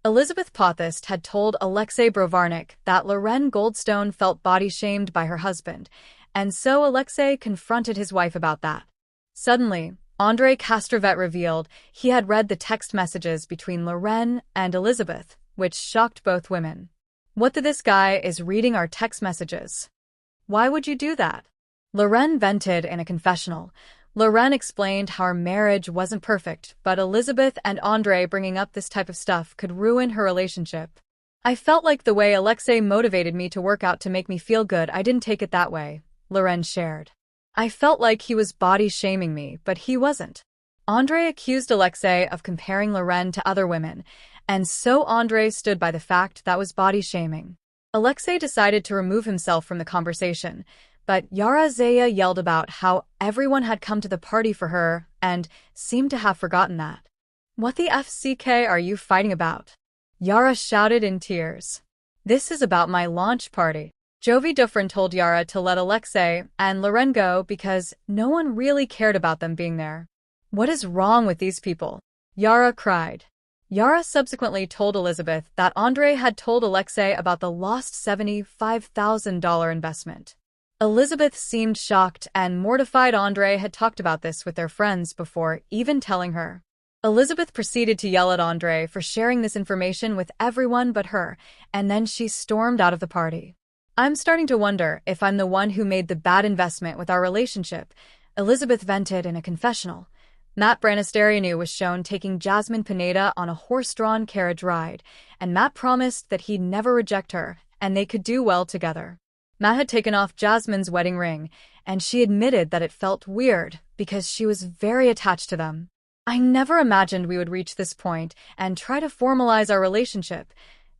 Elizabeth Potthast had told Alexei Brovarnik that Loren Goldstone felt body-shamed by her husband, and so Alexei confronted his wife about that. Suddenly, Andrei Castravet revealed he had read the text messages between Loren and Elizabeth, which shocked both women. "What this guy is reading our text messages? Why would you do that?" Loren vented in a confessional. Loren explained how her marriage wasn't perfect, but Elizabeth and Andrei bringing up this type of stuff could ruin her relationship. "I felt like the way Alexei motivated me to work out to make me feel good, I didn't take it that way," Loren shared. "I felt like he was body-shaming me, but he wasn't." Andrei accused Alexei of comparing Loren to other women, and so Andrei stood by the fact that was body-shaming. Alexei decided to remove himself from the conversation, but Zaya yelled about how everyone had come to the party for her and seemed to have forgotten that. "What the FCK are you fighting about?" Yara shouted in tears. "This is about my launch party." Jovi Dufresne told Yara to let Alexei and Loren go because no one really cared about them being there. "What is wrong with these people?" Yara cried. Yara subsequently told Elizabeth that Andrei had told Alexei about the lost $75,000 investment. Elizabeth seemed shocked and mortified Andrei had talked about this with their friends before even telling her. Elizabeth proceeded to yell at Andrei for sharing this information with everyone but her, and then she stormed out of the party. "I'm starting to wonder if I'm the one who made the bad investment with our relationship," Elizabeth vented in a confessional. Matt Branistarianu was shown taking Jasmine Pineda on a horse-drawn carriage ride, and Matt promised that he'd never reject her and they could do well together. Matt had taken off Jasmine's wedding ring, and she admitted that it felt weird because she was very attached to them. "I never imagined we would reach this point and try to formalize our relationship,"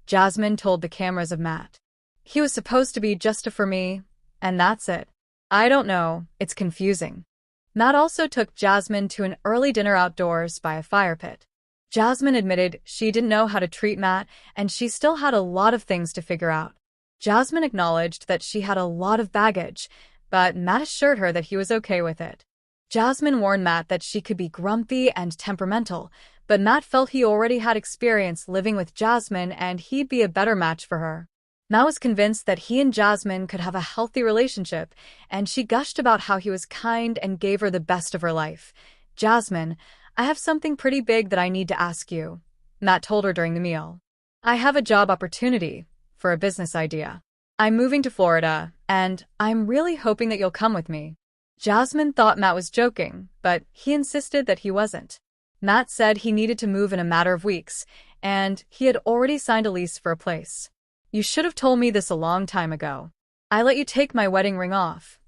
Jasmine told the cameras of Matt. "He was supposed to be just for me, and that's it. I don't know, it's confusing." Matt also took Jasmine to an early dinner outdoors by a fire pit. Jasmine admitted she didn't know how to treat Matt, and she still had a lot of things to figure out. Jasmine acknowledged that she had a lot of baggage, but Matt assured her that he was okay with it. Jasmine warned Matt that she could be grumpy and temperamental, but Matt felt he already had experience living with Jasmine and he'd be a better match for her. Matt was convinced that he and Jasmine could have a healthy relationship, and she gushed about how he was kind and gave her the best of her life. "Jasmine, I have something pretty big that I need to ask you," Matt told her during the meal. "I have a job opportunity for a business idea. I'm moving to Florida, and I'm really hoping that you'll come with me." Jasmine thought Matt was joking, but he insisted that he wasn't. Matt said he needed to move in a matter of weeks, and he had already signed a lease for a place. "You should have told me this a long time ago. I let you take my wedding ring off,"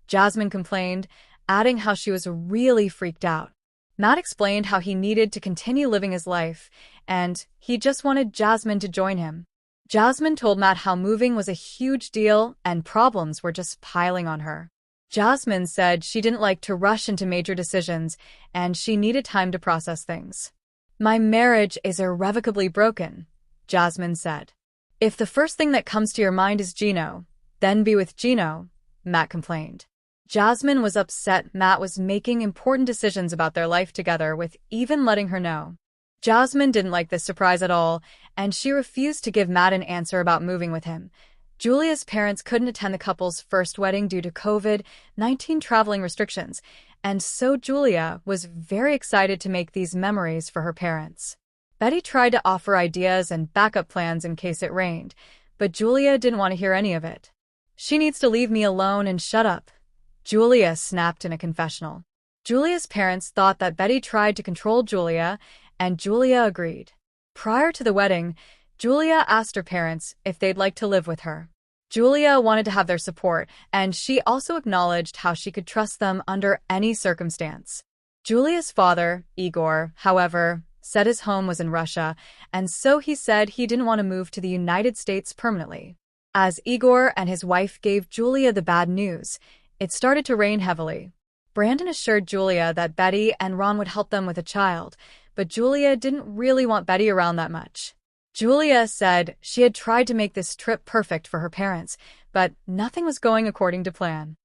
Jasmine complained, adding how she was really freaked out. Matt explained how he needed to continue living his life, and he just wanted Jasmine to join him. Jasmine told Matt how moving was a huge deal and problems were just piling on her. Jasmine said she didn't like to rush into major decisions and she needed time to process things. "My marriage is irrevocably broken," Jasmine said. "If the first thing that comes to your mind is Gino, then be with Gino," Matt complained. Jasmine was upset Matt was making important decisions about their life together with even letting her know. Jasmine didn't like this surprise at all, and she refused to give Matt an answer about moving with him. Julia's parents couldn't attend the couple's first wedding due to COVID-19 traveling restrictions, and so Julia was very excited to make these memories for her parents. Betty tried to offer ideas and backup plans in case it rained, but Julia didn't want to hear any of it. "She needs to leave me alone and shut up," Julia snapped in a confessional. Julia's parents thought that Betty tried to control Julia, and Julia agreed. Prior to the wedding, Julia asked her parents if they'd like to live with her. Julia wanted to have their support, and she also acknowledged how she could trust them under any circumstance. Julia's father, Igor, however, said his home was in Russia, and so he said he didn't want to move to the United States permanently. As Igor and his wife gave Julia the bad news, it started to rain heavily. Brandon assured Julia that Betty and Ron would help them with a child, but Julia didn't really want Betty around that much. Julia said she had tried to make this trip perfect for her parents, but nothing was going according to plan.